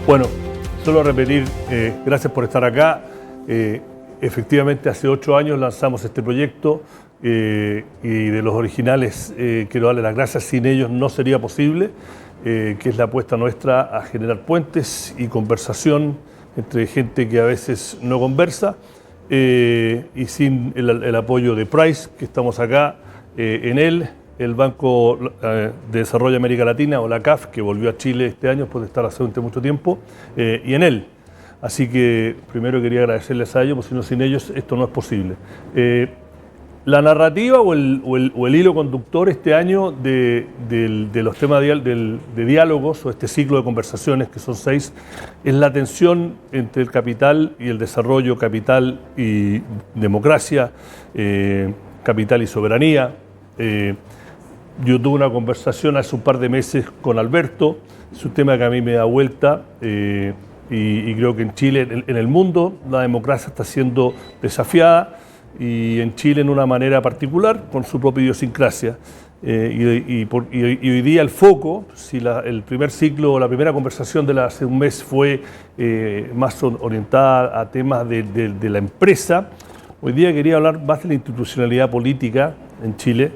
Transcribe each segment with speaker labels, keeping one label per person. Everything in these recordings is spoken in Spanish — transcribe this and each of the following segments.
Speaker 1: Bueno, solo repetir, gracias por estar acá. Efectivamente, hace 8 años lanzamos este proyecto y de los originales quiero darle las gracias. Sin ellos no sería posible, que es la apuesta nuestra a generar puentes y conversación entre gente que a veces no conversa y sin el apoyo de Price, que estamos acá en él. El Banco de Desarrollo de América Latina, o la CAF, que volvió a Chile este año después de estar ausente mucho tiempo, y en él. Así que primero quería agradecerles a ellos, porque si no, sin ellos esto no es posible. La narrativa o el hilo conductor este año de los temas de diálogos, o este ciclo de conversaciones, que son 6, es la tensión entre el capital y el desarrollo, capital y democracia, capital y soberanía. Yo tuve una conversación hace un par de meses con Alberto, es un tema que a mí me da vuelta y creo que en Chile, en el mundo, la democracia está siendo desafiada y en Chile en una manera particular, con su propia idiosincrasia. Y hoy día el foco, si el primer ciclo o la primera conversación de hace un mes fue más orientada a temas de la empresa, hoy día quería hablar más de la institucionalidad política en Chile.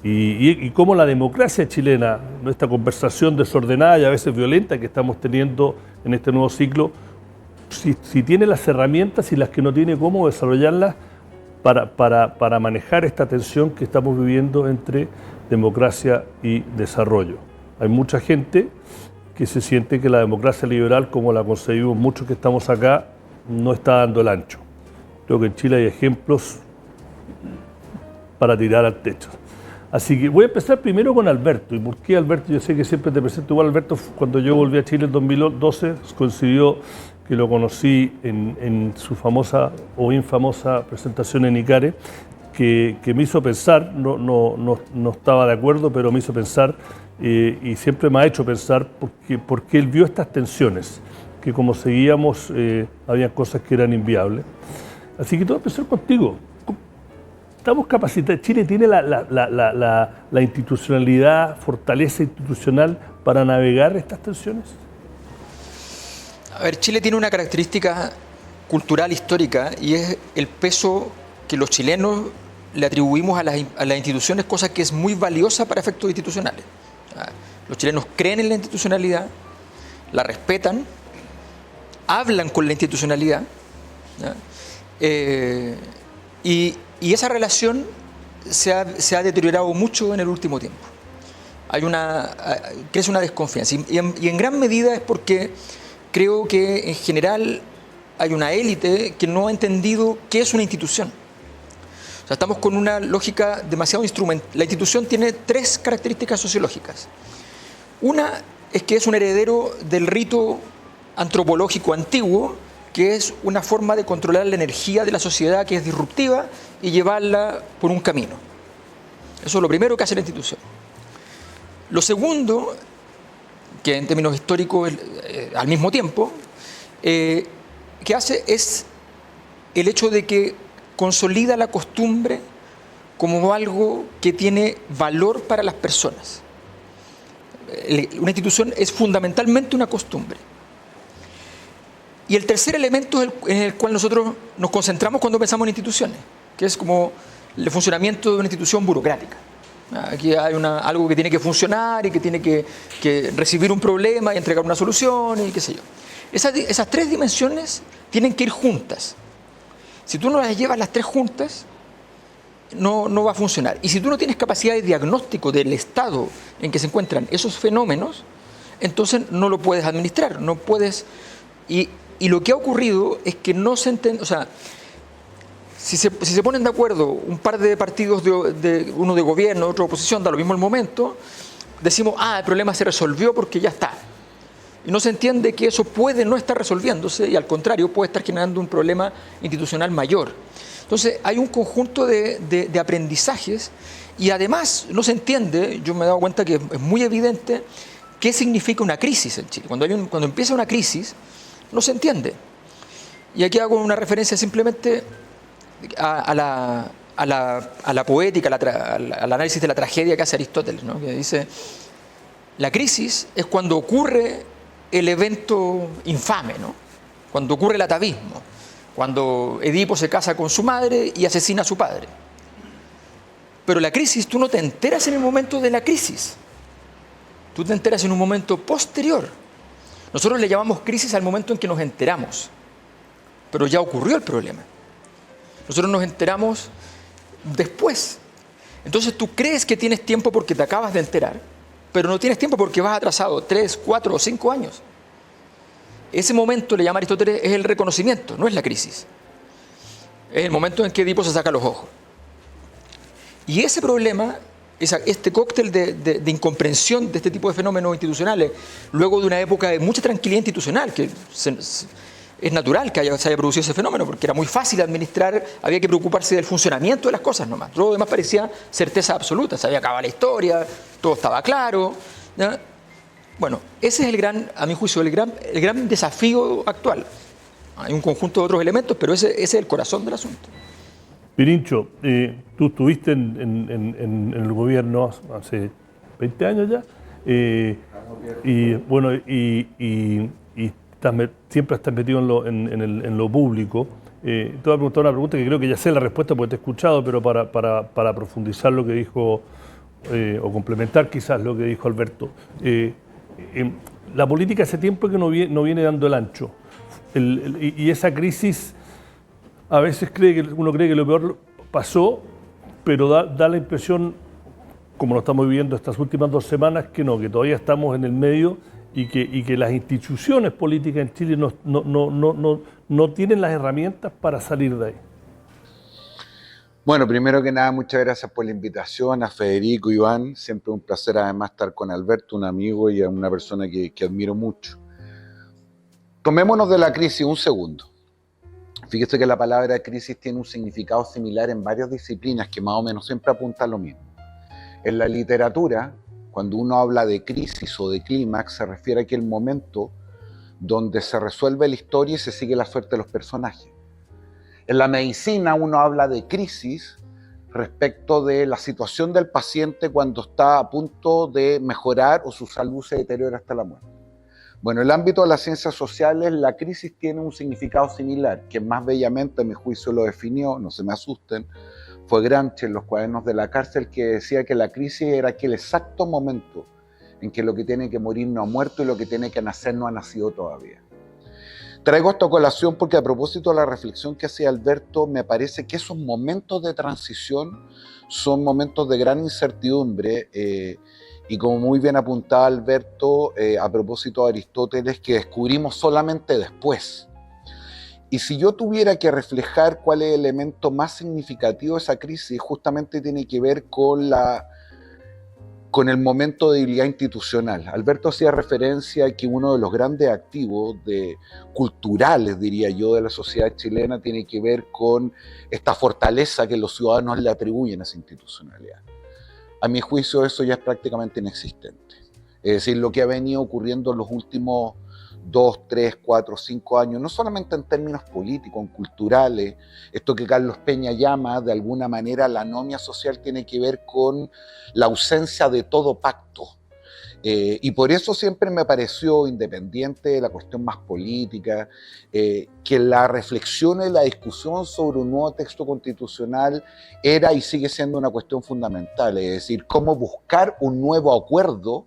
Speaker 1: Y cómo la democracia chilena, esta conversación desordenada y a veces violenta que estamos teniendo en este nuevo ciclo, si tiene las herramientas y las que no tiene, cómo desarrollarlas para manejar esta tensión que estamos viviendo entre democracia y desarrollo. Hay mucha gente que se siente que la democracia liberal, como la concebimos muchos que estamos acá, no está dando el ancho. Creo que en Chile hay ejemplos para tirar al techo. Así que voy a empezar primero con Alberto. ¿Y por qué Alberto? Yo sé que siempre te presento igual. Alberto, cuando yo volví a Chile en 2012, coincidió que lo conocí en su famosa o infamosa presentación en ICARE, que me hizo pensar, no estaba de acuerdo, pero me hizo pensar y siempre me ha hecho pensar porque él vio estas tensiones, que como seguíamos, había cosas que eran inviables. Así que te voy a empezar contigo. ¿Estamos capacitados? ¿Chile tiene la institucionalidad, fortaleza institucional para navegar estas tensiones?
Speaker 2: A ver, Chile tiene una característica cultural histórica y es el peso que los chilenos le atribuimos a las instituciones, cosa que es muy valiosa para efectos institucionales. Los chilenos creen en la institucionalidad, la respetan, hablan con la institucionalidad, y esa relación se ha deteriorado mucho en el último tiempo. Crece una desconfianza y en gran medida es porque creo que en general hay una élite que no ha entendido qué es una institución. O sea, estamos con una lógica demasiado instrumental. La institución tiene 3 características sociológicas. Una es que es un heredero del rito antropológico antiguo, que es una forma de controlar la energía de la sociedad que es disruptiva y llevarla por un camino. Eso es lo primero que hace la institución. Lo segundo, que en términos históricos al mismo tiempo, que hace es el hecho de que consolida la costumbre como algo que tiene valor para las personas. Una institución es fundamentalmente una costumbre. Y el tercer elemento en el cual nosotros nos concentramos cuando pensamos en instituciones, que es como el funcionamiento de una institución burocrática. Aquí hay algo que tiene que funcionar y que tiene que recibir un problema y entregar una solución y qué sé yo. Esas 3 dimensiones tienen que ir juntas. Si tú no las llevas las 3 juntas, no va a funcionar. Y si tú no tienes capacidad de diagnóstico del estado en que se encuentran esos fenómenos, entonces no lo puedes administrar, no puedes. Y lo que ha ocurrido es que no se entiende, o sea, si se ponen de acuerdo un par de partidos, uno de gobierno, otro de oposición, da lo mismo el momento, decimos, el problema se resolvió porque ya está. Y no se entiende que eso puede no estar resolviéndose y al contrario puede estar generando un problema institucional mayor. Entonces hay un conjunto de aprendizajes y además no se entiende, yo me he dado cuenta que es muy evidente, qué significa una crisis en Chile. Cuando empieza una crisis, no se entiende. Y aquí hago una referencia simplemente a la poética, al análisis de la tragedia que hace Aristóteles, ¿no? Que dice, la crisis es cuando ocurre el evento infame, ¿no? Cuando ocurre el atavismo, cuando Edipo se casa con su madre y asesina a su padre. Pero la crisis, tú no te enteras en el momento de la crisis, tú te enteras en un momento posterior. Nosotros le llamamos crisis al momento en que nos enteramos, pero ya ocurrió el problema. Nosotros nos enteramos después. Entonces tú crees que tienes tiempo porque te acabas de enterar, pero no tienes tiempo porque vas atrasado 3, 4 o 5 años. Ese momento, le llama Aristóteles, es el reconocimiento, no es la crisis. Es el momento en que Edipo se saca los ojos. Y ese problema, este cóctel de incomprensión de este tipo de fenómenos institucionales, luego de una época de mucha tranquilidad institucional, que es natural que se haya producido ese fenómeno, porque era muy fácil administrar, había que preocuparse del funcionamiento de las cosas nomás. Todo lo demás parecía certeza absoluta, se había acabado la historia, todo estaba claro, ¿ya? Bueno, ese es el gran, a mi juicio, el gran desafío actual. Hay un conjunto de otros elementos, pero ese es el corazón del asunto.
Speaker 1: Pirincho, tú estuviste en el gobierno hace 20 años ya, y bueno, siempre estás metido en lo público. Te voy a preguntar una pregunta que creo que ya sé la respuesta porque te he escuchado, pero para profundizar lo que dijo, o complementar quizás lo que dijo Alberto. La política hace tiempo que no viene dando el ancho. Y esa crisis, a veces uno cree que lo peor pasó, pero da la impresión, como lo estamos viviendo estas últimas 2 semanas, que no, que todavía estamos en el medio y que las instituciones políticas en Chile no tienen las herramientas para salir de ahí.
Speaker 3: Bueno, primero que nada, muchas gracias por la invitación a Federico, Iván. Siempre un placer además estar con Alberto, un amigo y una persona que admiro mucho. Tomémonos de la crisis un segundo. Fíjese que la palabra crisis tiene un significado similar en varias disciplinas que más o menos siempre apunta a lo mismo. En la literatura, cuando uno habla de crisis o de clímax, se refiere a aquel momento donde se resuelve la historia y se sigue la suerte de los personajes. En la medicina uno habla de crisis respecto de la situación del paciente cuando está a punto de mejorar o su salud se deteriora hasta la muerte. Bueno, en el ámbito de las ciencias sociales, la crisis tiene un significado similar, que más bellamente, a mi juicio, lo definió, no se me asusten, fue Gramsci en Los cuadernos de la cárcel, que decía que la crisis era aquel exacto momento en que lo que tiene que morir no ha muerto y lo que tiene que nacer no ha nacido todavía. Traigo esta colación porque a propósito de la reflexión que hacía Alberto, me parece que esos momentos de transición son momentos de gran incertidumbre, y como muy bien apuntaba Alberto, a propósito de Aristóteles, que descubrimos solamente después. Y si yo tuviera que reflejar cuál es el elemento más significativo de esa crisis, justamente tiene que ver con el momento de debilidad institucional. Alberto hacía referencia a que uno de los grandes activos culturales, diría yo, de la sociedad chilena tiene que ver con esta fortaleza que los ciudadanos le atribuyen a esa institucionalidad. A mi juicio eso ya es prácticamente inexistente. Es decir, lo que ha venido ocurriendo en los últimos 2, 3, 4, 5 años, no solamente en términos políticos, culturales, esto que Carlos Peña llama de alguna manera la anomia social tiene que ver con la ausencia de todo pacto. Y por eso siempre me pareció, independiente de la cuestión más política, que la reflexión y la discusión sobre un nuevo texto constitucional era y sigue siendo una cuestión fundamental, es decir, cómo buscar un nuevo acuerdo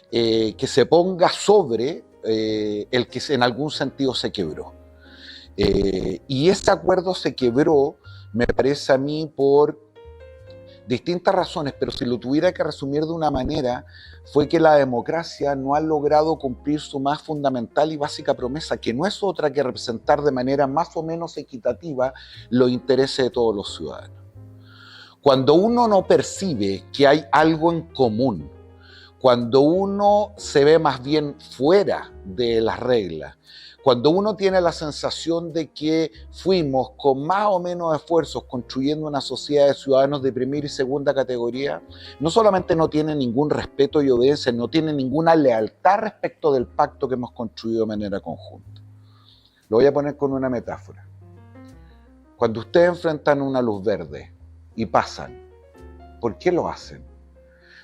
Speaker 3: que se ponga sobre el que en algún sentido se quebró. Y ese acuerdo se quebró, me parece a mí, por distintas razones, pero si lo tuviera que resumir de una manera, fue que la democracia no ha logrado cumplir su más fundamental y básica promesa, que no es otra que representar de manera más o menos equitativa los intereses de todos los ciudadanos. Cuando uno no percibe que hay algo en común, cuando uno se ve más bien fuera de las reglas, cuando uno tiene la sensación de que fuimos con más o menos esfuerzos construyendo una sociedad de ciudadanos de primera y segunda categoría, no solamente no tiene ningún respeto y obediencia, no tiene ninguna lealtad respecto del pacto que hemos construido de manera conjunta. Lo voy a poner con una metáfora. Cuando ustedes enfrentan una luz verde y pasan, ¿por qué lo hacen?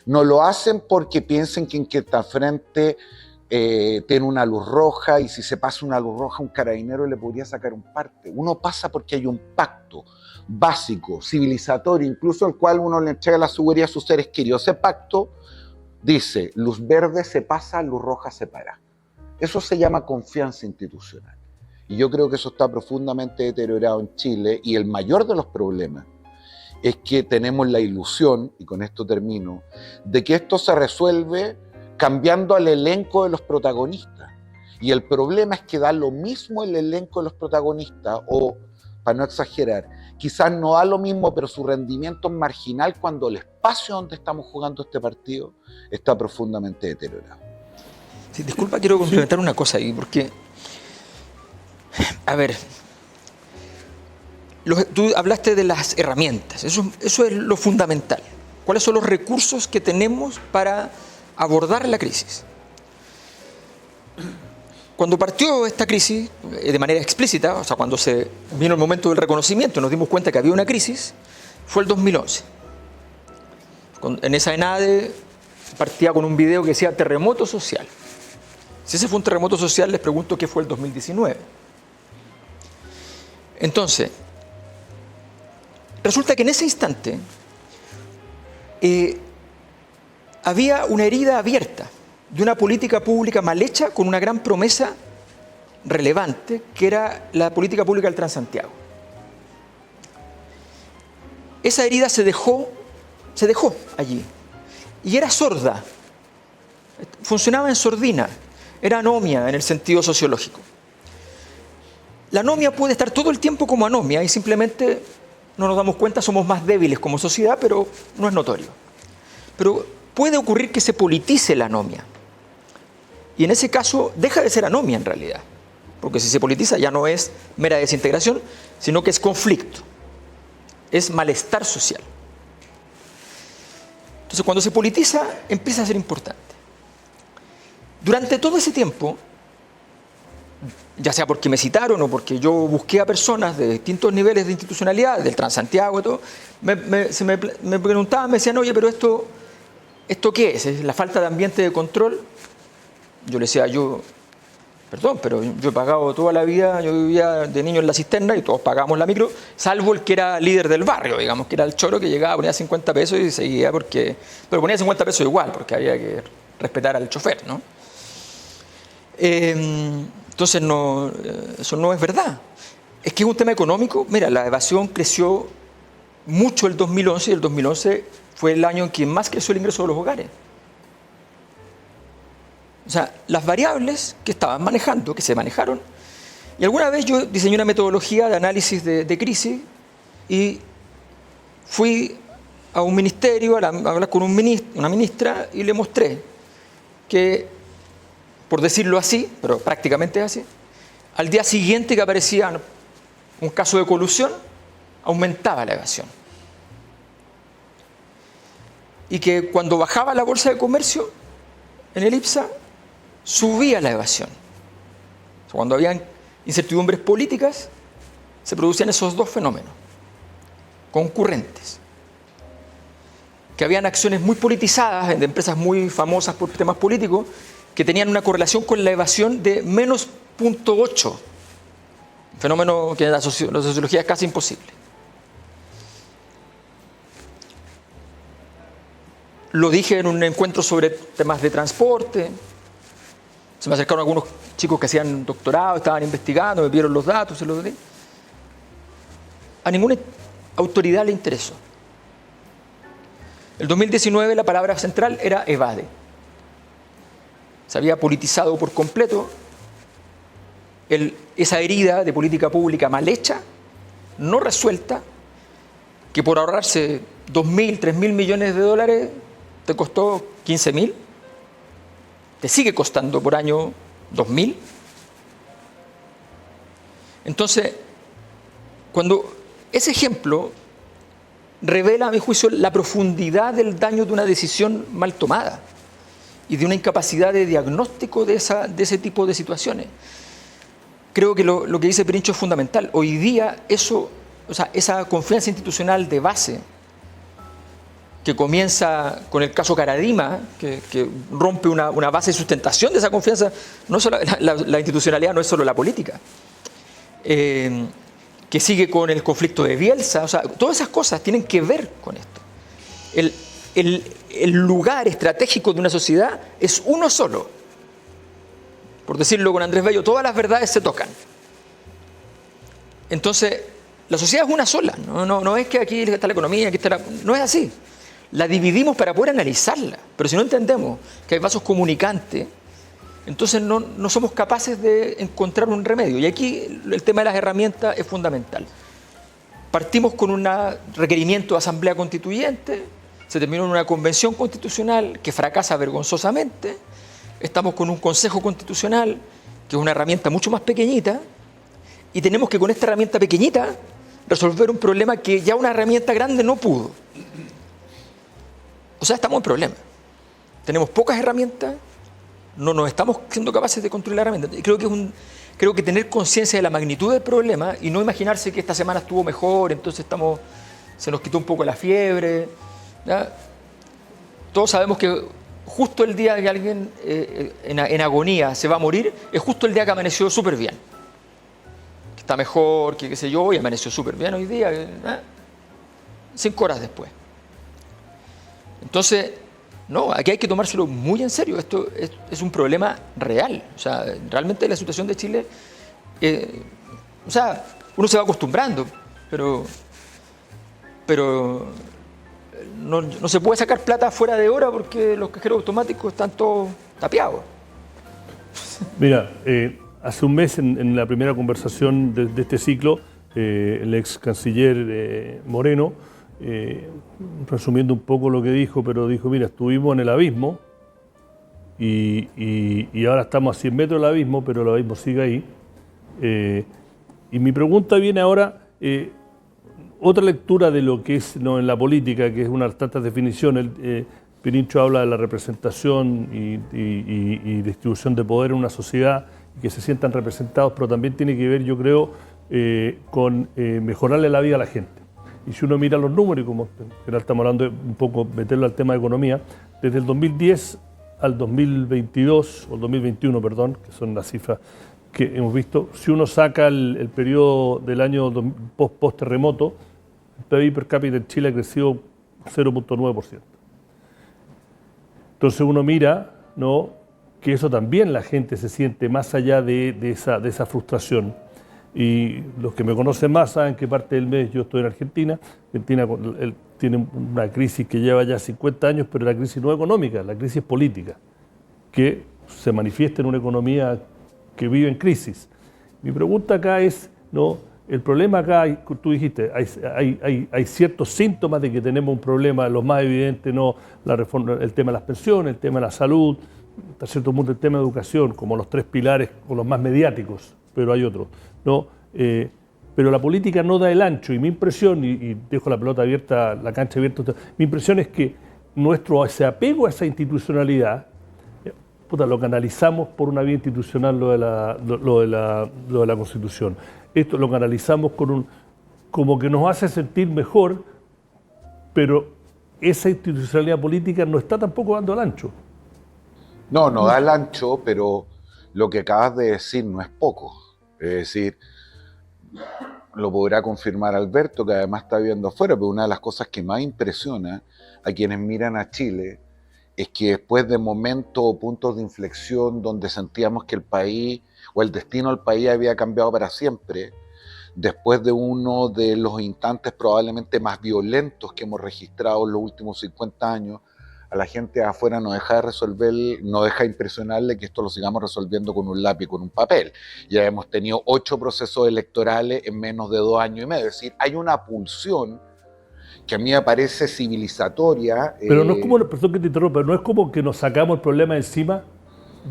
Speaker 3: No lo hacen porque piensen que en que está frente tiene una luz roja y si se pasa una luz roja un carabinero le podría sacar un parte. Uno pasa porque hay un pacto básico, civilizatorio, incluso el cual uno le entrega la seguridad a sus seres queridos. Ese pacto dice, luz verde se pasa, luz roja se para. Eso se llama confianza institucional. Y yo creo que eso está profundamente deteriorado en Chile y el mayor de los problemas es que tenemos la ilusión, y con esto termino, de que esto se resuelve cambiando al elenco de los protagonistas. Y el problema es que da lo mismo el elenco de los protagonistas, o, para no exagerar, quizás no da lo mismo, pero su rendimiento es marginal cuando el espacio donde estamos jugando este partido está profundamente deteriorado.
Speaker 2: Sí, disculpa, quiero complementar una cosa ahí, porque, a ver, tú hablaste de las herramientas, eso es lo fundamental. ¿Cuáles son los recursos que tenemos para abordar la crisis? Cuando partió esta crisis de manera explícita, o sea, cuando se vino el momento del reconocimiento y nos dimos cuenta que había una crisis, fue el 2011. En esa ENADE partía con un video que decía terremoto social. Si ese fue un terremoto social, les pregunto qué fue el 2019. Entonces, resulta que en ese instante había una herida abierta de una política pública mal hecha con una gran promesa relevante, que era la política pública del Transantiago. Esa herida se dejó allí y era sorda, funcionaba en sordina, era anomia en el sentido sociológico. La anomia puede estar todo el tiempo como anomia y simplemente no nos damos cuenta, somos más débiles como sociedad, pero no es notorio. Pero puede ocurrir que se politice la anomia. Y en ese caso deja de ser anomia en realidad. Porque si se politiza ya no es mera desintegración, sino que es conflicto. Es malestar social. Entonces cuando se politiza empieza a ser importante. Durante todo ese tiempo, ya sea porque me citaron o porque yo busqué a personas de distintos niveles de institucionalidad, del Transantiago y todo, me preguntaban, me decían, oye, pero ¿esto qué es? ¿Es la falta de ambiente de control? Yo le decía, perdón, pero yo he pagado toda la vida, yo vivía de niño en la cisterna y todos pagábamos la micro, salvo el que era líder del barrio, digamos, que era el choro que llegaba, ponía 50 pesos y seguía pero ponía 50 pesos igual, porque había que respetar al chofer, ¿no? Entonces, eso no es verdad. Es que es un tema económico. Mira, la evasión creció mucho el 2011 y el 2011 fue el año en que más creció el ingreso de los hogares. O sea, las variables que estaban manejando, que se manejaron, y alguna vez yo diseñé una metodología de análisis de crisis y fui a un ministerio a hablar con una ministra y le mostré que, por decirlo así, pero prácticamente es así, al día siguiente que aparecía un caso de colusión, aumentaba la evasión. Y que cuando bajaba la bolsa de comercio, en el IPSA, subía la evasión. O sea, cuando habían incertidumbres políticas, se producían esos dos fenómenos concurrentes. Que habían acciones muy politizadas de empresas muy famosas por temas políticos, que tenían una correlación con la evasión de menos 0.8, fenómeno que en la sociología es casi imposible. Lo dije en un encuentro sobre temas de transporte, se me acercaron algunos chicos que hacían doctorado, estaban investigando, me pidieron los datos, se los di. A ninguna autoridad le interesó. El 2019 la palabra central era evade. Se había politizado por completo esa herida de política pública mal hecha, no resuelta, que por ahorrarse 2.000, 3.000 millones de dólares te costó 15.000, te sigue costando por año 2.000. Entonces, cuando ese ejemplo revela, a mi juicio, la profundidad del daño de una decisión mal tomada y de una incapacidad de diagnóstico de ese tipo de situaciones. Creo que lo que dice Perincho es fundamental. Hoy día esa confianza institucional de base que comienza con el caso Caradima, que rompe una base de sustentación de esa confianza. No solo la institucionalidad no es solo la política. Que sigue con el conflicto de Bielsa. O sea, todas esas cosas tienen que ver con esto. El lugar estratégico de una sociedad es uno solo. Por decirlo con Andrés Bello, todas las verdades se tocan. Entonces, la sociedad es una sola. No es que aquí está la economía, aquí está la... No es así. La dividimos para poder analizarla. Pero si no entendemos que hay vasos comunicantes, entonces no somos capaces de encontrar un remedio. Y aquí el tema de las herramientas es fundamental. Partimos con un requerimiento de asamblea constituyente, se terminó en una convención constitucional que fracasa vergonzosamente. Estamos con un consejo constitucional, que es una herramienta mucho más pequeñita, y tenemos que con esta herramienta pequeñita resolver un problema que ya una herramienta grande no pudo. O sea, estamos en problema. Tenemos pocas herramientas, no nos estamos siendo capaces de construir la herramienta. Creo que tener conciencia de la magnitud del problema y no imaginarse que esta semana estuvo mejor, entonces se nos quitó un poco la fiebre. ¿Ya? Todos sabemos que justo el día que alguien en agonía se va a morir, es justo el día que amaneció súper bien. Que está mejor, que qué sé yo, y amaneció súper bien hoy día, 5 horas después. Entonces, no, aquí hay que tomárselo muy en serio. Esto es un problema real. O sea, realmente la situación de Chile, o sea, uno se va acostumbrando, pero no se puede sacar plata fuera de hora porque los cajeros automáticos están todos tapiados.
Speaker 1: Mira, hace un mes en la primera conversación de este ciclo, el ex canciller Moreno, resumiendo un poco lo que dijo, pero dijo, mira, estuvimos en el abismo y ahora estamos a 100 metros del abismo, pero el abismo sigue ahí. Y mi pregunta viene ahora, otra lectura de lo que es en la política, que es una de tantas definiciones. Pirincho habla de la representación y distribución de poder en una sociedad, y que se sientan representados, pero también tiene que ver, yo creo, con mejorarle la vida a la gente. Y si uno mira los números, y como en general estamos hablando de un poco, meterlo al tema de economía, desde el 2010 al 2022, o el 2021, perdón, que son las cifras que hemos visto, si uno saca el periodo del año post-terremoto, el PIB per cápita en Chile ha crecido 0.9%. Entonces uno mira, ¿no?, que eso también la gente se siente más allá de esa frustración. Y los que me conocen más saben que parte del mes yo estoy en Argentina. Argentina tiene una crisis que lleva ya 50 años, pero la crisis no es económica, la crisis es política, que se manifiesta en una economía que vive en crisis. Mi pregunta acá es, ¿no?, el problema acá, tú dijiste, hay ciertos síntomas de que tenemos un problema, los más evidentes, ¿no?, la reforma, el tema de las pensiones, el tema de la salud, hasta cierto punto el tema de educación, como los 3 pilares o los más mediáticos, pero hay otros, ¿no? Pero la política no da el ancho, y mi impresión, y dejo la pelota abierta, la cancha abierta, mi impresión es que ese apego a esa institucionalidad, lo canalizamos por una vía institucional, lo de la Constitución. Esto lo canalizamos como que nos hace sentir mejor, pero esa institucionalidad política no está tampoco dando el ancho.
Speaker 3: No da el ancho, pero lo que acabas de decir no es poco. Es decir, lo podrá confirmar Alberto, que además está viviendo afuera, pero una de las cosas que más impresiona a quienes miran a Chile es que después de momentos o puntos de inflexión donde sentíamos que el país o el destino del país había cambiado para siempre, después de uno de los instantes probablemente más violentos que hemos registrado en los últimos 50 años, a la gente de afuera no deja impresionarle que esto lo sigamos resolviendo con un lápiz, con un papel. Ya hemos tenido 8 procesos electorales en menos de 2 años y medio. Es decir, hay una pulsión que a mí me parece civilizatoria.
Speaker 1: Pero no es como, perdón que te interrumpa, no es como que nos sacamos el problema encima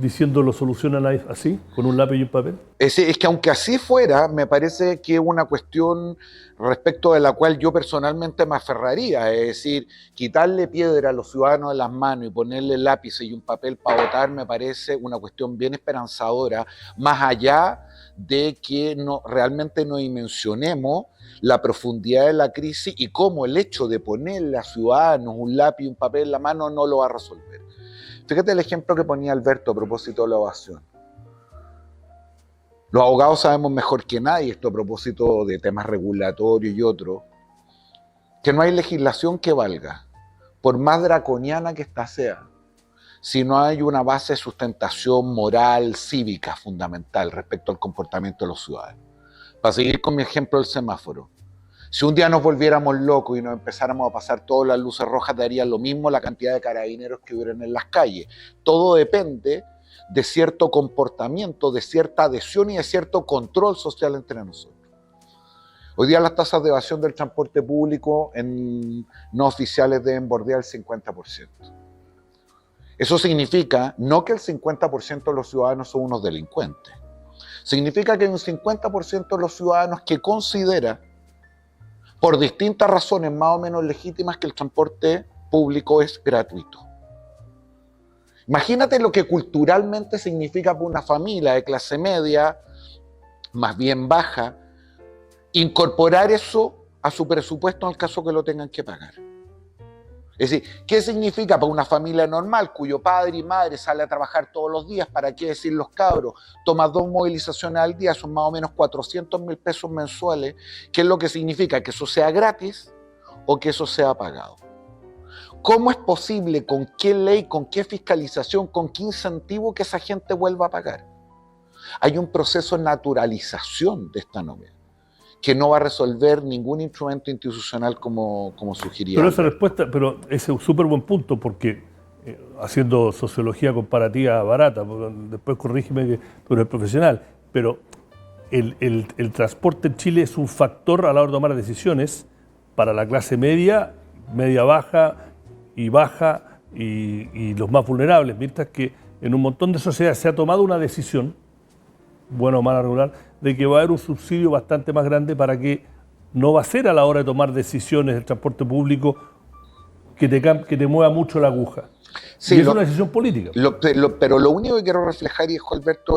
Speaker 1: diciendo lo solucionan así, con un lápiz y un papel.
Speaker 3: Es que aunque así fuera, me parece que es una cuestión respecto de la cual yo personalmente me aferraría. Es decir, quitarle piedra a los ciudadanos de las manos y ponerle lápices y un papel para votar me parece una cuestión bien esperanzadora, más allá de que realmente no dimensionemos la profundidad de la crisis y cómo el hecho de ponerle a ciudadanos un lápiz y un papel en la mano no lo va a resolver. Fíjate el ejemplo que ponía Alberto a propósito de la ovación. Los abogados sabemos mejor que nadie, esto a propósito de temas regulatorios y otros, que no hay legislación que valga, por más draconiana que ésta sea, si no hay una base de sustentación moral, cívica, fundamental respecto al comportamiento de los ciudadanos. Para seguir con mi ejemplo del semáforo, si un día nos volviéramos locos y nos empezáramos a pasar todas las luces rojas, daría lo mismo la cantidad de carabineros que hubieran en las calles. Todo depende de cierto comportamiento, de cierta adhesión y de cierto control social entre nosotros. Hoy día las tasas de evasión del transporte público en no oficiales deben bordear el 50%. Eso significa no que el 50% de los ciudadanos son unos delincuentes. Significa que hay un 50% de los ciudadanos que considera, por distintas razones más o menos legítimas, que el transporte público es gratuito. Imagínate lo que culturalmente significa para una familia de clase media, más bien baja, incorporar eso a su presupuesto en el caso que lo tengan que pagar. Es decir, ¿qué significa para una familia normal cuyo padre y madre sale a trabajar todos los días? ¿Para qué decir los cabros? Toma 2 movilizaciones al día, son más o menos 400.000 pesos mensuales. ¿Qué es lo que significa? ¿Que eso sea gratis o que eso sea pagado? ¿Cómo es posible, con qué ley, con qué fiscalización, con qué incentivo que esa gente vuelva a pagar? Hay un proceso de naturalización de esta nómina que no va a resolver ningún instrumento institucional como sugería.
Speaker 1: Pero esa respuesta, pero ese es un súper buen punto, porque haciendo sociología comparativa barata, después corrígeme que tú eres profesional, pero el transporte en Chile es un factor a la hora de tomar decisiones para la clase media, media baja y los más vulnerables, mientras que en un montón de sociedades se ha tomado una decisión, buena o mala, regular, de que va a haber un subsidio bastante más grande para que no va a ser a la hora de tomar decisiones del transporte público que te mueva mucho la aguja. Sí, y es una decisión política.
Speaker 3: Pero lo único que quiero reflejar, y dijo Alberto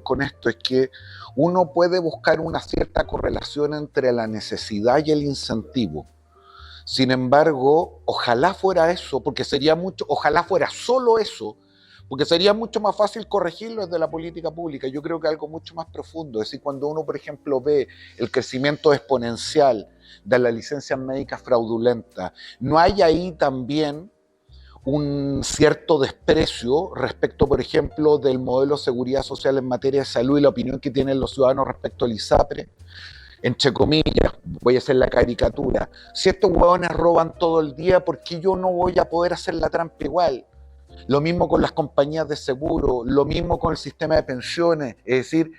Speaker 3: con esto, es que uno puede buscar una cierta correlación entre la necesidad y el incentivo. Sin embargo, ojalá fuera eso, porque ojalá fuera solo eso, porque sería mucho más fácil corregirlo desde la política pública. Yo creo que algo mucho más profundo. Es decir, cuando uno, por ejemplo, ve el crecimiento exponencial de las licencias médicas fraudulentas, ¿no hay ahí también un cierto desprecio respecto, por ejemplo, del modelo de seguridad social en materia de salud y la opinión que tienen los ciudadanos respecto al ISAPRE? Entre comillas, voy a hacer la caricatura. Si estos huevones roban todo el día, ¿por qué yo no voy a poder hacer la trampa igual? Lo mismo con las compañías de seguro, lo mismo con el sistema de pensiones. Es decir,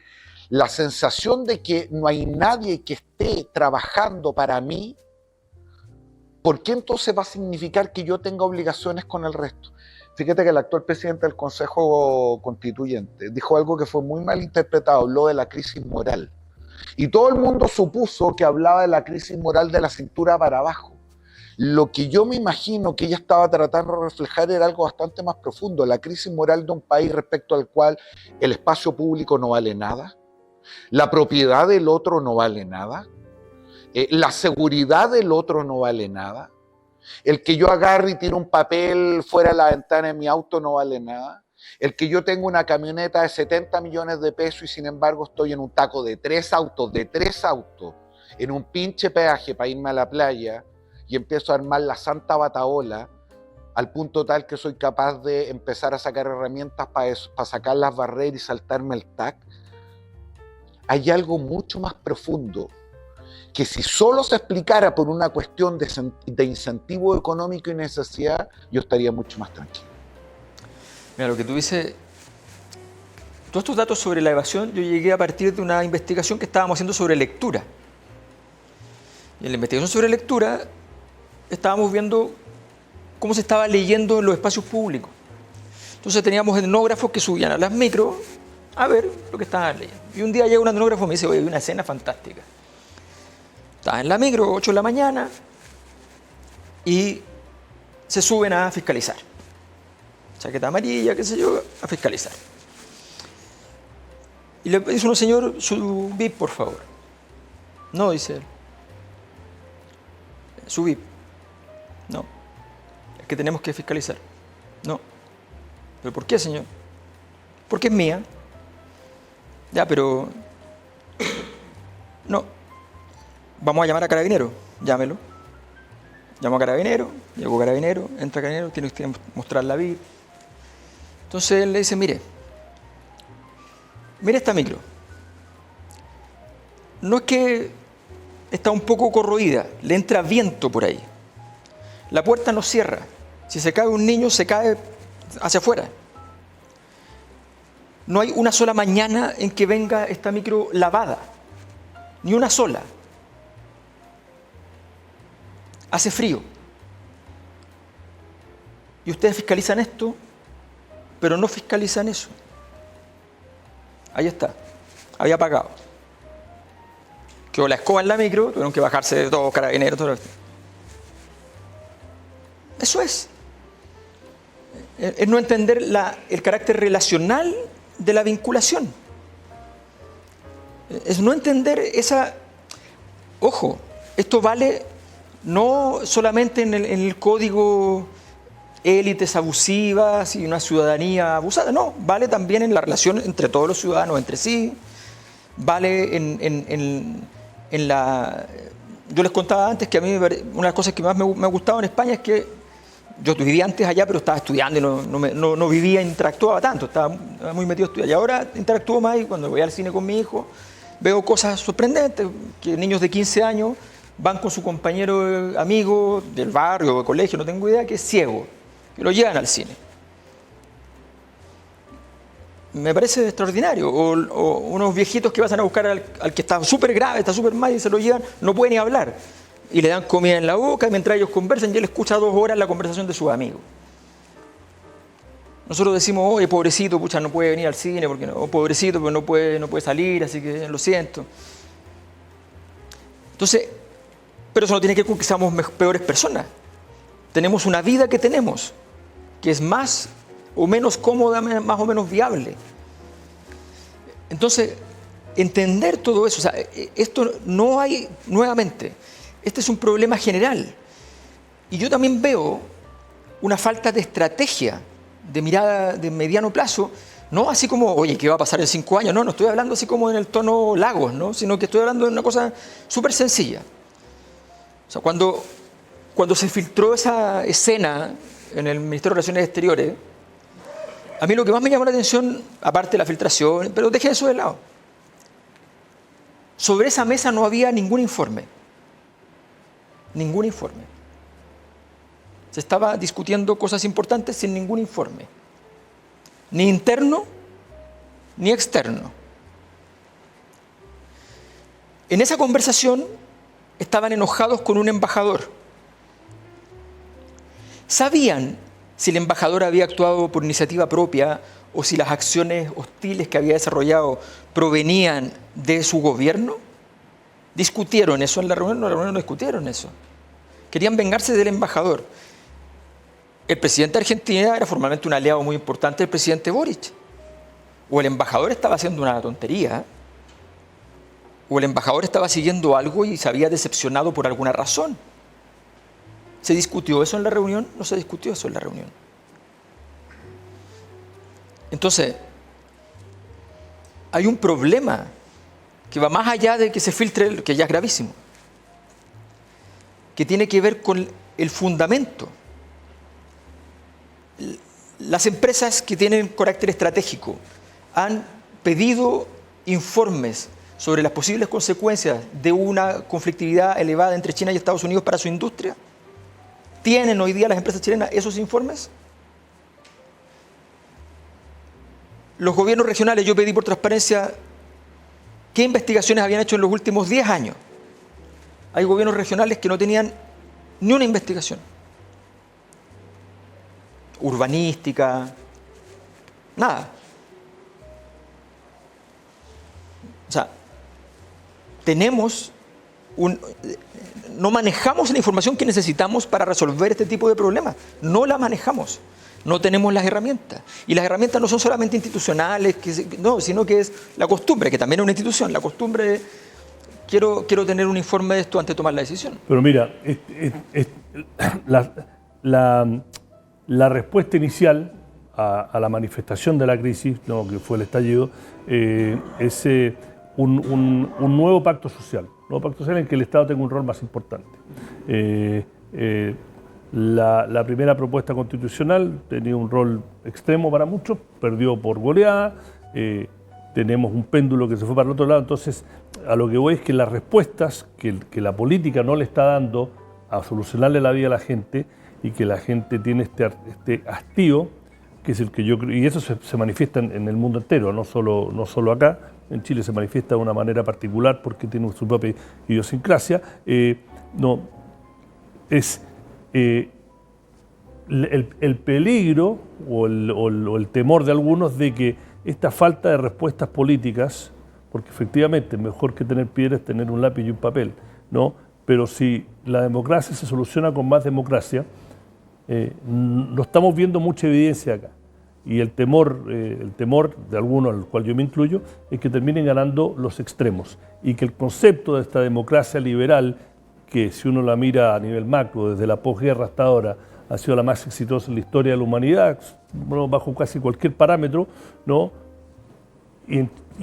Speaker 3: la sensación de que no hay nadie que esté trabajando para mí, ¿por qué entonces va a significar que yo tenga obligaciones con el resto? Fíjate que el actual presidente del Consejo Constituyente dijo algo que fue muy mal interpretado, habló de la crisis moral. Y todo el mundo supuso que hablaba de la crisis moral de la cintura para abajo. Lo que yo me imagino que ella estaba tratando de reflejar era algo bastante más profundo, la crisis moral de un país respecto al cual el espacio público no vale nada, la propiedad del otro no vale nada, la seguridad del otro no vale nada, el que yo agarre y tire un papel fuera de la ventana de mi auto no vale nada, el que yo tenga una camioneta de 70 millones de pesos y sin embargo estoy en un taco de 3 autos, en un pinche peaje para irme a la playa, y empiezo a armar la santa bataola al punto tal que soy capaz de empezar a sacar herramientas para sacar las barreras y saltarme el TAC. Hay algo mucho más profundo que si solo se explicara por una cuestión de incentivo económico y necesidad, yo estaría mucho más tranquilo.
Speaker 2: Mira, lo que tú dices, todos estos datos sobre la evasión, yo llegué a partir de una investigación que estábamos haciendo sobre lectura. Y en la investigación sobre lectura estábamos viendo cómo se estaba leyendo en los espacios públicos. Entonces teníamos etnógrafos que subían a las micros a ver lo que estaban leyendo. Y un día llega un etnógrafo y me dice, oye, hay una escena fantástica. Estaba en la micro, 8 de la mañana, y se suben a fiscalizar. Chaqueta amarilla, qué sé yo, a fiscalizar. Y le dice uno, señor, su VIP, por favor. No, dice él. Su VIP. No. Es que tenemos que fiscalizar. No. ¿Pero por qué, señor? Porque es mía. Ya, pero... No. Vamos a llamar a Carabinero. Llámelo. Llamo a Carabinero, llegó Carabinero, entra Carabinero, tiene que mostrar la VIP. Entonces él le dice, mire esta micro. No es que está un poco corroída, le entra viento por ahí. La puerta no cierra. Si se cae un niño, se cae hacia afuera. No hay una sola mañana en que venga esta micro lavada. Ni una sola. Hace frío. Y ustedes fiscalizan esto, pero no fiscalizan eso. Ahí está. Había pagado. Quedó la escoba en la micro, tuvieron que bajarse de todos Carabineros, todo esto. Eso es. Es no entender el carácter relacional de la vinculación. Es no entender esa... Ojo, esto vale no solamente en el código élites abusivas y una ciudadanía abusada, no, vale también en la relación entre todos los ciudadanos entre sí, vale en la... Yo les contaba antes que a mí una de las cosas que más me ha gustado en España es que yo vivía antes allá, pero estaba estudiando y no vivía, interactuaba tanto, estaba muy metido a estudiar. Y ahora interactúo más y cuando voy al cine con mi hijo veo cosas sorprendentes, que niños de 15 años van con su compañero amigo del barrio o del colegio, no tengo idea, que es ciego, y lo llevan al cine. Me parece extraordinario. O unos viejitos que pasan a buscar al que está súper grave, está súper mal y se lo llevan, no puede ni hablar. Y le dan comida en la boca y mientras ellos conversan y él escucha 2 horas la conversación de sus amigos. Nosotros decimos, oye, pobrecito, pucha, no puede venir al cine, porque no, o pobrecito, porque no puede salir, así que lo siento. Entonces, pero eso no tiene que ver con que seamos peores personas. Tenemos una vida que tenemos, que es más o menos cómoda, más o menos viable. Entonces, entender todo eso, o sea, esto no hay, nuevamente, este es un problema general. Y yo también veo una falta de estrategia, de mirada de mediano plazo, no así como, oye, ¿qué va a pasar en 5 años? No estoy hablando así como en el tono Lagos, ¿no? Sino que estoy hablando de una cosa súper sencilla. O sea, cuando se filtró esa escena en el Ministerio de Relaciones Exteriores, a mí lo que más me llamó la atención, aparte de la filtración, pero dejé eso de lado, sobre esa mesa no había ningún informe. Ningún informe. Se estaba discutiendo cosas importantes sin ningún informe. Ni interno, ni externo. En esa conversación estaban enojados con un embajador. ¿Sabían si el embajador había actuado por iniciativa propia o si las acciones hostiles que había desarrollado provenían de su gobierno? ¿Discutieron eso en la reunión? No, en la reunión no discutieron eso. Querían vengarse del embajador. El presidente de Argentina era formalmente un aliado muy importante del presidente Boric. O el embajador estaba haciendo una tontería, o el embajador estaba siguiendo algo y se había decepcionado por alguna razón. ¿Se discutió eso en la reunión? No se discutió eso en la reunión. Entonces, hay un problema que va más allá de que se filtre, que ya es gravísimo, que tiene que ver con el fundamento. Las empresas que tienen carácter estratégico han pedido informes sobre las posibles consecuencias de una conflictividad elevada entre China y Estados Unidos para su industria. ¿Tienen hoy día las empresas chilenas esos informes? Los gobiernos regionales, yo pedí por transparencia qué investigaciones habían hecho en los últimos 10 años. Hay gobiernos regionales que no tenían ni una investigación. Urbanística, nada. O sea, tenemos no manejamos la información que necesitamos para resolver este tipo de problemas. No la manejamos. No tenemos las herramientas. Y las herramientas no son solamente institucionales, sino que es la costumbre, que también es una institución. La costumbre es, quiero tener un informe de esto antes de tomar la decisión.
Speaker 1: Pero mira, la respuesta inicial a la manifestación de la crisis, ¿no?, que fue el estallido, es un nuevo pacto social. Un nuevo pacto social en que el Estado tenga un rol más importante. La primera propuesta constitucional tenía un rol extremo para muchos, perdió por goleada, tenemos un péndulo que se fue para el otro lado, entonces a lo que voy es que las respuestas que la política no le está dando a solucionarle la vida a la gente y que la gente tiene este hastío, que es el que yo creo, y eso se manifiesta en el mundo entero, no solo acá, en Chile se manifiesta de una manera particular porque tiene su propia idiosincrasia, el peligro o el temor de algunos de que esta falta de respuestas políticas, porque efectivamente mejor que tener piedras es tener un lápiz y un papel, ¿no? Pero si la democracia se soluciona con más democracia, lo estamos viendo mucha evidencia acá. Y el temor de algunos, al cual yo me incluyo, es que terminen ganando los extremos y que el concepto de esta democracia liberal, que si uno la mira a nivel macro, desde la posguerra hasta ahora, ha sido la más exitosa en la historia de la humanidad, bueno, bajo casi cualquier parámetro, ¿no? Y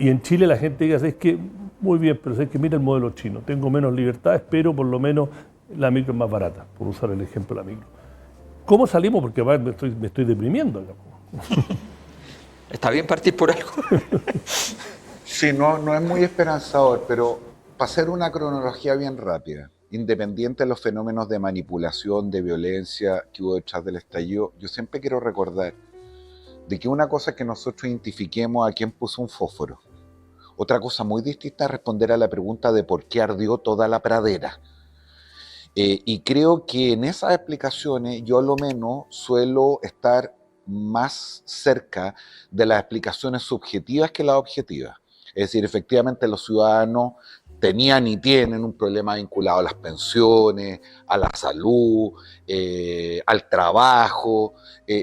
Speaker 1: en Chile la gente diga, es que muy bien, pero es que mira el modelo chino, tengo menos libertades, pero por lo menos la micro es más barata, por usar el ejemplo de la micro. ¿Cómo salimos? Porque me estoy deprimiendo.
Speaker 2: Está bien partir por algo.
Speaker 3: Sí, no es muy esperanzador, pero para hacer una cronología bien rápida, independiente de los fenómenos de manipulación, de violencia que hubo detrás del estallido, yo siempre quiero recordar de que una cosa es que nosotros identifiquemos a quién puso un fósforo. Otra cosa muy distinta es responder a la pregunta de por qué ardió toda la pradera. Y creo que en esas explicaciones yo a lo menos suelo estar más cerca de las explicaciones subjetivas que las objetivas. Es decir, efectivamente los ciudadanos tenían y tienen un problema vinculado a las pensiones, a la salud, al trabajo.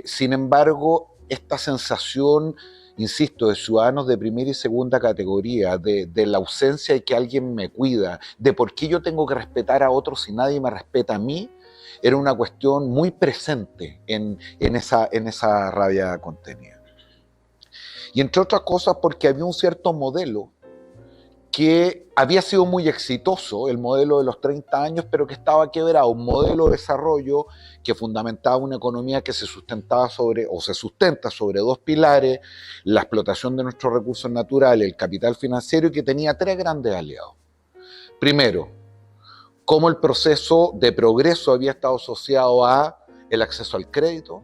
Speaker 3: Sin embargo, esta sensación, insisto, de ciudadanos de primera y segunda categoría, de la ausencia de que alguien me cuida, de por qué yo tengo que respetar a otros si nadie me respeta a mí, era una cuestión muy presente en esa rabia contenida. Y entre otras cosas porque había un cierto modelo que había sido muy exitoso, el modelo de los 30 años, pero que estaba quebrado, un modelo de desarrollo que fundamentaba una economía que se sustentaba se sustenta sobre dos pilares, la explotación de nuestros recursos naturales, el capital financiero, y que tenía tres grandes aliados. Primero, cómo el proceso de progreso había estado asociado a el acceso al crédito.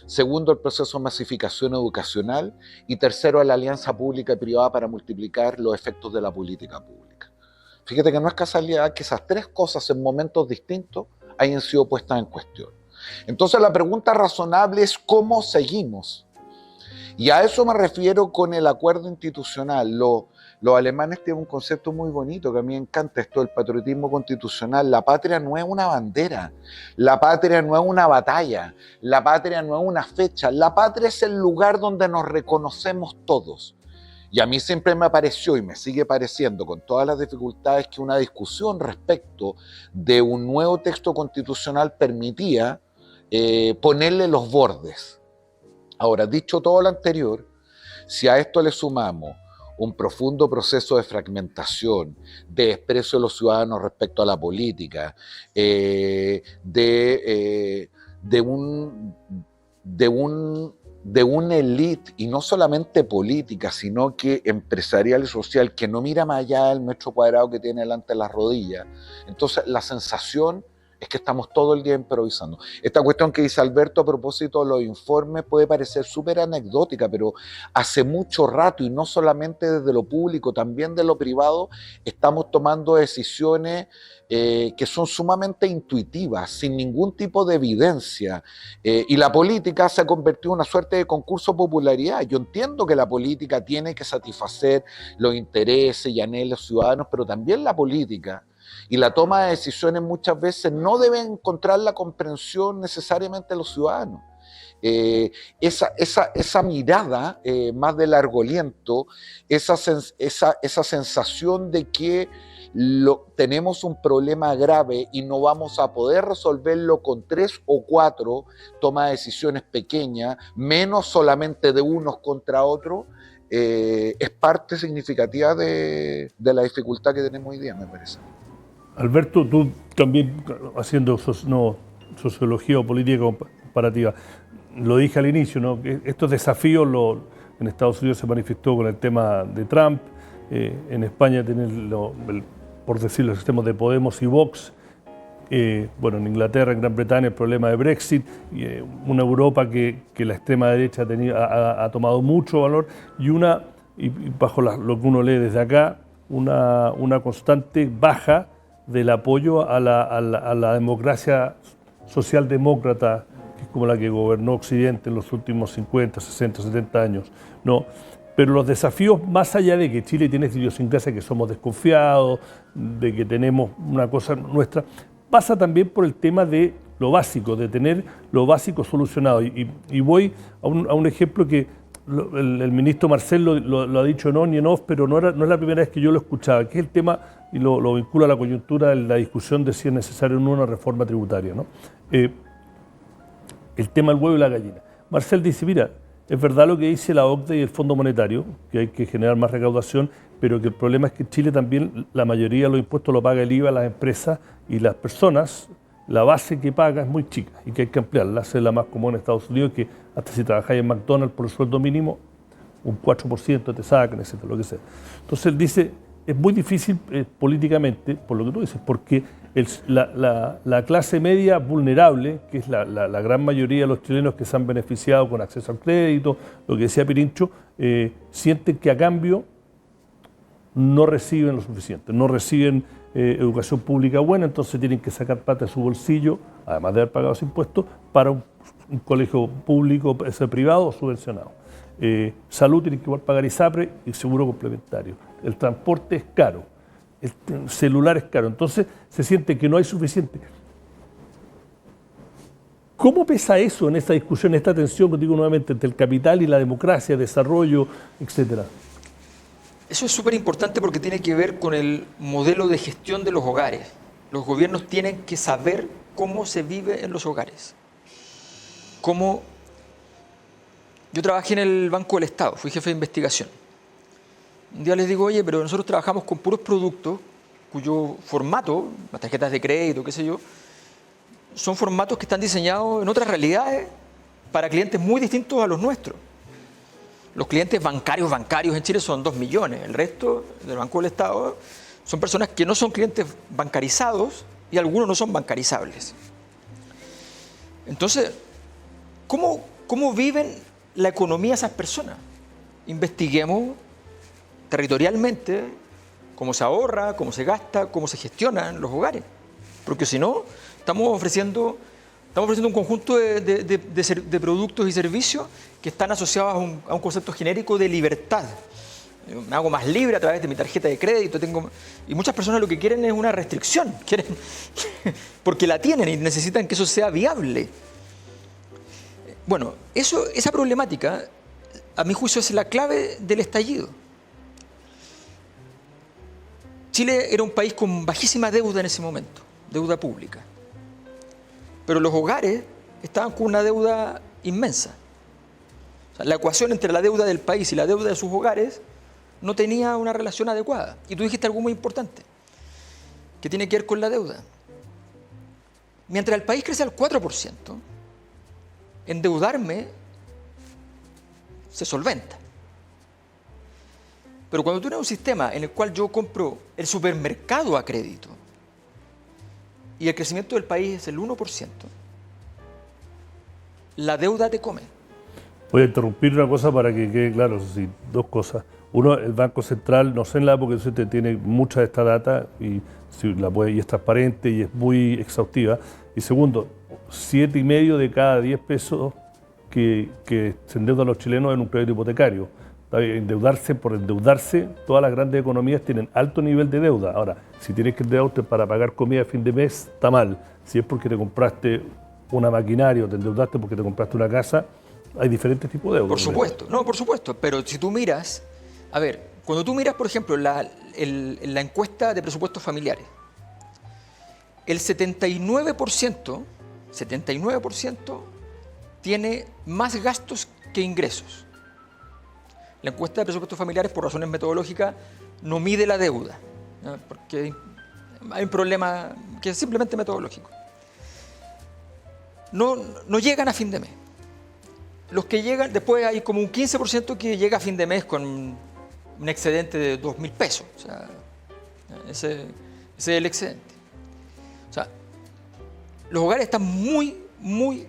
Speaker 3: Segundo, el proceso de masificación educacional. Y tercero, a la alianza pública y privada para multiplicar los efectos de la política pública. Fíjate que no es casualidad que esas tres cosas en momentos distintos hayan sido puestas en cuestión. Entonces la pregunta razonable es ¿cómo seguimos? Y a eso me refiero con el acuerdo institucional. Los alemanes tienen un concepto muy bonito que a mí me encanta, esto del patriotismo constitucional. La patria no es una bandera, la patria no es una batalla, la patria no es una fecha, la patria es el lugar donde nos reconocemos todos. Y a mí siempre me pareció y me sigue pareciendo, con todas las dificultades, que una discusión respecto de un nuevo texto constitucional permitía ponerle los bordes. Ahora, dicho todo lo anterior, si a esto le sumamos un profundo proceso de fragmentación, de desprecio de los ciudadanos respecto a la política, de una élite, y no solamente política, sino que empresarial y social, que no mira más allá del metro cuadrado que tiene delante de las rodillas. Entonces la sensación es que estamos todo el día improvisando. Esta cuestión que dice Alberto a propósito de los informes puede parecer súper anecdótica, pero hace mucho rato, y no solamente desde lo público, también de lo privado, estamos tomando decisiones que son sumamente intuitivas, sin ningún tipo de evidencia. Y la política se ha convertido en una suerte de concurso de popularidad. Yo entiendo que la política tiene que satisfacer los intereses y anhelos ciudadanos, pero también la política Y la toma de decisiones muchas veces no debe encontrar la comprensión necesariamente de los ciudadanos. Esa mirada más de largo aliento, esa sensación de que tenemos un problema grave y no vamos a poder resolverlo con 3 o 4 toma de decisiones pequeñas, menos solamente de unos contra otros, es parte significativa de la dificultad que tenemos hoy día, me parece.
Speaker 1: Alberto, tú también haciendo sociología o política comparativa, lo dije al inicio, ¿no? Que estos desafíos en Estados Unidos se manifestó con el tema de Trump, en España tienen, por decirlo, los sistemas de Podemos y Vox, bueno, en Inglaterra, en Gran Bretaña, el problema de Brexit, una Europa que la extrema derecha ha tomado mucho valor y bajo lo que uno lee desde acá, una constante baja del apoyo a la democracia socialdemócrata, que es como la que gobernó Occidente en los últimos 50, 60, 70 años, ¿no? Pero los desafíos, más allá de que Chile tiene esta idiosincrasia que somos desconfiados, de que tenemos una cosa nuestra, pasa también por el tema de lo básico, de tener lo básico solucionado. Y voy a un ejemplo que el ministro Marcel lo ha dicho en on y en off, pero no es la primera vez que yo lo escuchaba, que es el tema, y lo vincula a la coyuntura de la discusión de si es necesaria o no una reforma tributaria, ¿no? El tema del huevo y la gallina. Marcel dice, mira, es verdad lo que dice la OCDE y el Fondo Monetario, que hay que generar más recaudación, pero que el problema es que en Chile también la mayoría de los impuestos lo paga el IVA, las empresas y las personas. La base que paga es muy chica y que hay que ampliarla, hacerla más común en Estados Unidos, que hasta si trabajáis en McDonald's por el sueldo mínimo, un 4% te sacan, etcétera, lo que sea. Entonces él dice, es muy difícil políticamente, por lo que tú dices, porque la clase media vulnerable, que es la gran mayoría de los chilenos que se han beneficiado con acceso al crédito, lo que decía Pirincho, sienten que a cambio no reciben lo suficiente, no reciben educación pública buena, entonces tienen que sacar plata de su bolsillo, además de haber pagado los impuestos, para un colegio público, privado o subvencionado. Salud tienen que igual pagar ISAPRE y seguro complementario. El transporte es caro, el celular es caro, entonces se siente que no hay suficiente. ¿Cómo pesa eso en esta discusión, en esta tensión, que digo nuevamente, entre el capital y la democracia, desarrollo, etcétera?
Speaker 2: Eso es súper importante porque tiene que ver con el modelo de gestión de los hogares. Los gobiernos tienen que saber cómo se vive en los hogares. Yo trabajé en el Banco del Estado, fui jefe de investigación. Un día les digo, oye, pero nosotros trabajamos con puros productos cuyo formato, las tarjetas de crédito, qué sé yo, son formatos que están diseñados en otras realidades para clientes muy distintos a los nuestros. Los clientes bancarios en Chile son 2 millones. El resto del Banco del Estado son personas que no son clientes bancarizados y algunos no son bancarizables. Entonces, ¿cómo viven la economía esas personas? Investiguemos territorialmente cómo se ahorra, cómo se gasta, cómo se gestionan los hogares. Porque si no, estamos ofreciendo un conjunto de productos y servicios que están asociados a un concepto genérico de libertad. Me hago más libre a través de mi tarjeta de crédito. Y muchas personas lo que quieren es una restricción, porque la tienen y necesitan que eso sea viable. Bueno, esa problemática, a mi juicio, es la clave del estallido. Chile era un país con bajísima deuda en ese momento, deuda pública. Pero los hogares estaban con una deuda inmensa. O sea, la ecuación entre la deuda del país y la deuda de sus hogares no tenía una relación adecuada. Y tú dijiste algo muy importante, que tiene que ver con la deuda. Mientras el país crece al 4%, endeudarme se solventa. Pero cuando tú tienes un sistema en el cual yo compro el supermercado a crédito y el crecimiento del país es el 1%, la deuda te come.
Speaker 1: Voy a interrumpir una cosa para que quede claro, sí, dos cosas. Uno, el Banco Central, no sé en la época, usted tiene mucha de esta data y es transparente y es muy exhaustiva. Y segundo, 7,5 de cada 10 pesos que se endeudan los chilenos en un crédito hipotecario. Endeudarse por endeudarse, todas las grandes economías tienen alto nivel de deuda. Ahora, si tienes que endeudarte para pagar comida a fin de mes, está mal. Si es porque te compraste una maquinaria o te endeudaste porque te compraste una casa, hay diferentes tipos de deuda.
Speaker 2: Por supuesto, no, por supuesto. Pero si tú miras, a ver, cuando tú miras, por ejemplo, la encuesta de presupuestos familiares, el 79% tiene más gastos que ingresos. La encuesta de presupuestos familiares, por razones metodológicas, no mide la deuda, ¿no? Porque hay un problema que es simplemente metodológico. No llegan a fin de mes. Los que llegan, después hay como un 15% que llega a fin de mes con un excedente de 2.000 pesos. O sea, ese es el excedente. O sea, los hogares están con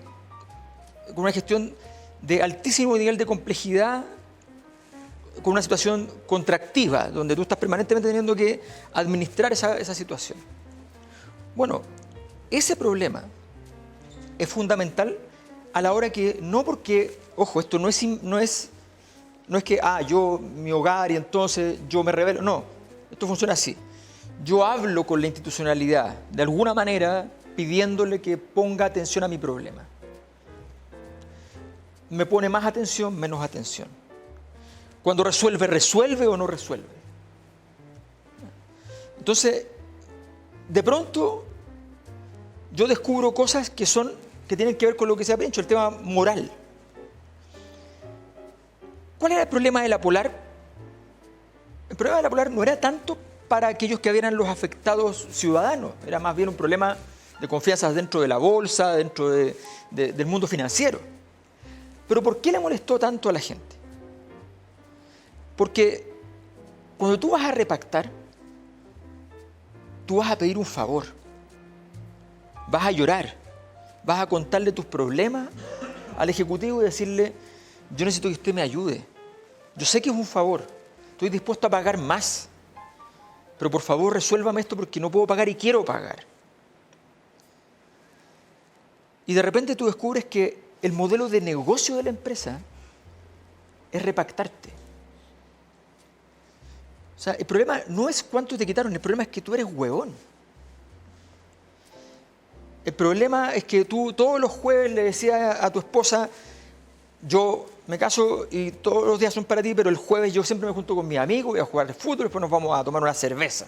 Speaker 2: una gestión de altísimo nivel de complejidad, con una situación contractiva, donde tú estás permanentemente teniendo que administrar esa situación. Bueno, ese problema es fundamental a la hora que, no porque, ojo, esto no es que, yo, mi hogar y entonces yo me rebelo, no, esto funciona así. Yo hablo con la institucionalidad, de alguna manera, pidiéndole que ponga atención a mi problema. Me pone más atención, menos atención. Cuando resuelve o no resuelve. Entonces, de pronto, yo descubro cosas que tienen que ver con lo que se ha dicho, el tema moral. ¿Cuál era el problema de la Polar? El problema de la Polar no era tanto para aquellos que eran los afectados ciudadanos, era más bien un problema de confianza dentro de la bolsa, dentro del mundo financiero. Pero ¿por qué le molestó tanto a la gente? Porque cuando tú vas a repactar, tú vas a pedir un favor, vas a llorar, vas a contarle tus problemas al Ejecutivo y decirle, yo necesito que usted me ayude, yo sé que es un favor, estoy dispuesto a pagar más, pero por favor resuélvame esto porque no puedo pagar y quiero pagar. Y de repente tú descubres que el modelo de negocio de la empresa es repactarte. O sea, el problema no es cuánto te quitaron, el problema es que tú eres huevón. El problema es que tú todos los jueves le decías a tu esposa, yo me caso y todos los días son para ti, pero el jueves yo siempre me junto con mis amigos, voy a jugar al fútbol, después nos vamos a tomar una cerveza.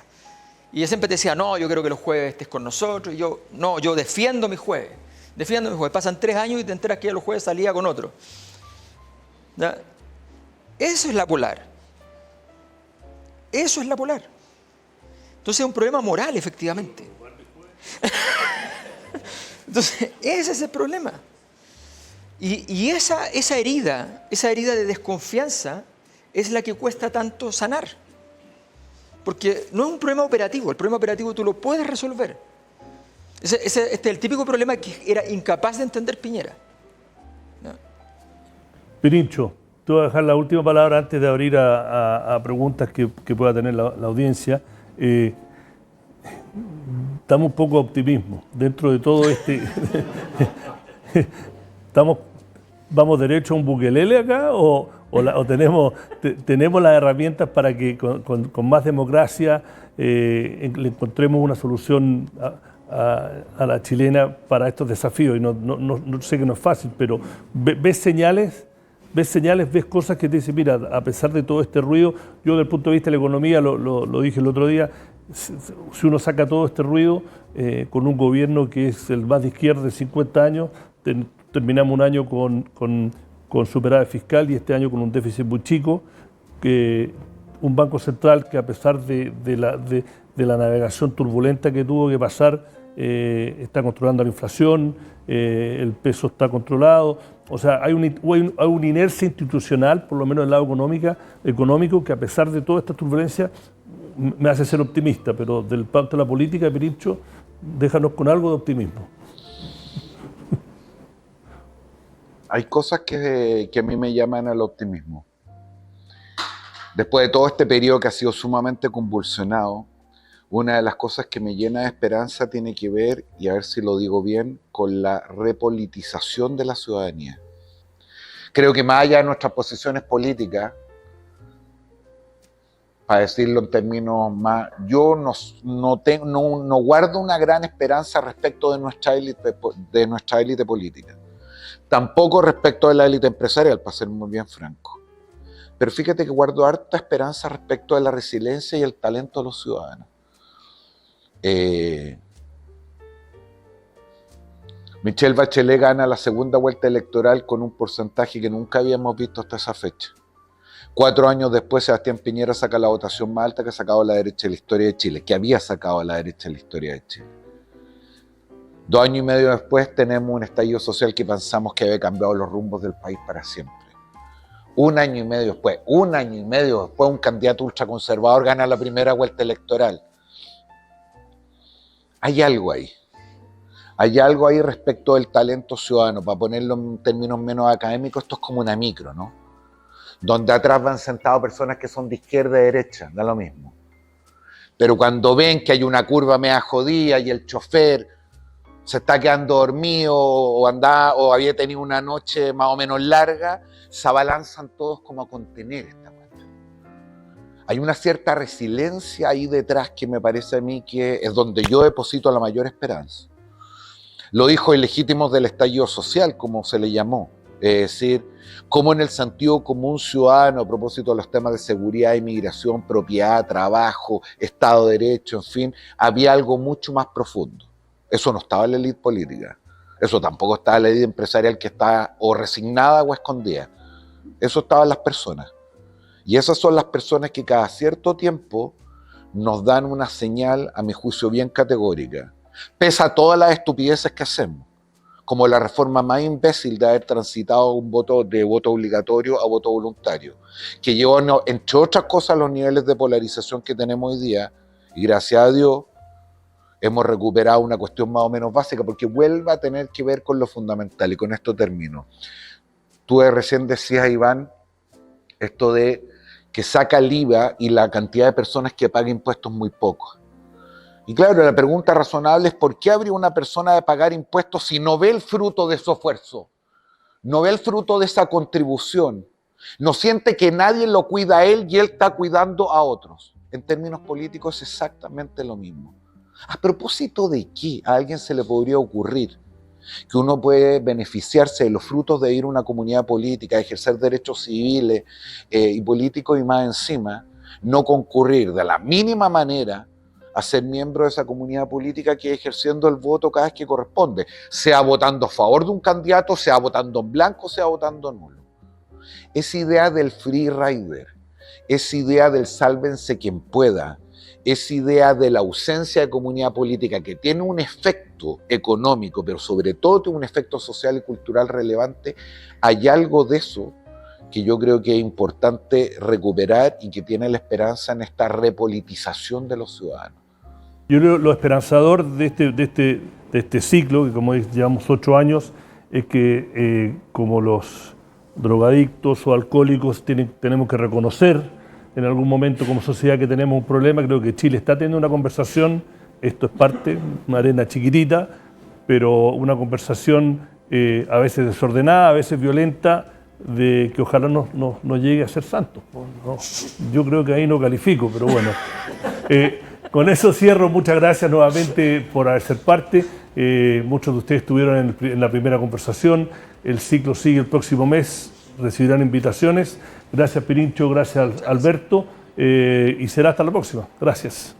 Speaker 2: Y ella siempre te decía, no, yo quiero que los jueves estés con nosotros. Y yo defiendo mis jueves. Pasan 3 años y te enteras que ya los jueves salía con otro. ¿Ya? Eso es la Polar. Eso es la Polar. Entonces es un problema moral, efectivamente. Entonces, ese es el problema. Y esa herida de desconfianza es la que cuesta tanto sanar. Porque no es un problema operativo, el problema operativo tú lo puedes resolver. Este es el típico problema que era incapaz de entender Piñera. ¿No?
Speaker 1: Pirincho, te voy a dejar la última palabra antes de abrir a preguntas que pueda tener la audiencia. Damos un poco de optimismo dentro de todo este... ¿Vamos derecho a un bukelele acá o tenemos las herramientas para que con más democracia le encontremos una solución a la chilena para estos desafíos? Y no sé que no es fácil, pero ves señales, ves cosas que te dicen, mira, a pesar de todo este ruido, yo desde el punto de vista de la economía, lo dije el otro día, si uno saca todo este ruido con un gobierno que es el más de izquierda de 50 años, terminamos un año con superávit fiscal y este año con un déficit muy chico, un Banco Central que a pesar de la navegación turbulenta que tuvo que pasar, está controlando la inflación, el peso está controlado, o sea, hay una inercia institucional, por lo menos del lado económico, que a pesar de toda esta turbulencia me hace ser optimista, pero del punto de la política, Pirincho, déjanos con algo de optimismo.
Speaker 3: Hay cosas que a mí me llaman al optimismo. Después de todo este periodo que ha sido sumamente convulsionado, una de las cosas que me llena de esperanza tiene que ver, y a ver si lo digo bien, con la repolitización de la ciudadanía. Creo que más allá de nuestras posiciones políticas, para decirlo en términos más, yo no guardo una gran esperanza respecto de nuestra élite política. Tampoco respecto de la élite empresarial, para ser muy bien franco. Pero fíjate que guardo harta esperanza respecto de la resiliencia y el talento de los ciudadanos. Michelle Bachelet gana la segunda vuelta electoral con un porcentaje que nunca habíamos visto hasta esa fecha. 4 años después, Sebastián Piñera saca la votación más alta que ha sacado la derecha de la historia de Chile, que había sacado a la derecha de la historia de Chile. 2 años y medio después tenemos un estallido social que pensamos que había cambiado los rumbos del país para siempre. 1 año y medio después, un candidato ultraconservador gana la primera vuelta electoral. Hay algo ahí. Hay algo ahí respecto del talento ciudadano. Para ponerlo en términos menos académicos, esto es como una micro, ¿no? Donde atrás van sentados personas que son de izquierda y derecha, da lo mismo. Pero cuando ven que hay una curva media jodida y el chofer se está quedando dormido o había tenido una noche más o menos larga, se abalanzan todos como a contener esta cuestión. Hay una cierta resiliencia ahí detrás que me parece a mí que es donde yo deposito la mayor esperanza. Los hijos ilegítimos del estallido social, como se le llamó. Es decir, como en el sentido común ciudadano, a propósito de los temas de seguridad, inmigración, propiedad, trabajo, Estado de Derecho, en fin, había algo mucho más profundo. Eso no estaba en la élite política. Eso tampoco estaba en la élite empresarial que está o resignada o escondida. Eso estaba en las personas. Y esas son las personas que cada cierto tiempo nos dan una señal, a mi juicio, bien categórica. Pese a todas las estupideces que hacemos, como la reforma más imbécil de haber transitado de voto obligatorio a voto voluntario, que llevó, entre otras cosas, los niveles de polarización que tenemos hoy día, y gracias a Dios hemos recuperado una cuestión más o menos básica, porque vuelve a tener que ver con lo fundamental, y con esto termino. Tú recién decías, Iván, esto de que saca el IVA y la cantidad de personas que paga impuestos muy poco. Y claro, la pregunta razonable es ¿por qué habría una persona de pagar impuestos si no ve el fruto de su esfuerzo? No ve el fruto de esa contribución. No siente que nadie lo cuida a él y él está cuidando a otros. En términos políticos es exactamente lo mismo. ¿A propósito de qué a alguien se le podría ocurrir que uno puede beneficiarse de los frutos de ir a una comunidad política, ejercer derechos civiles y políticos y más encima, no concurrir de la mínima manera a ser miembro de esa comunidad política que ejerciendo el voto cada vez que corresponde, sea votando a favor de un candidato, sea votando en blanco, sea votando nulo? Esa idea del free rider, esa idea del sálvense quien pueda, esa idea de la ausencia de comunidad política que tiene un efecto económico, pero sobre todo tiene un efecto social y cultural relevante, hay algo de eso que yo creo que es importante recuperar y que tiene la esperanza en esta repolitización de los ciudadanos.
Speaker 1: Yo creo que lo esperanzador de este ciclo, que como llevamos 8 años, es que como los drogadictos o alcohólicos tenemos que reconocer en algún momento como sociedad que tenemos un problema. Creo que Chile está teniendo una conversación, esto es parte, una arena chiquitita, pero una conversación a veces desordenada, a veces violenta, de que ojalá no llegue a ser santos. No, yo creo que ahí no califico, pero bueno. Con eso cierro. Muchas gracias nuevamente por ser parte. Muchos de ustedes estuvieron en la primera conversación. El ciclo sigue el próximo mes. Recibirán invitaciones. Gracias, Pirincho. Gracias, Alberto. Y será hasta la próxima. Gracias.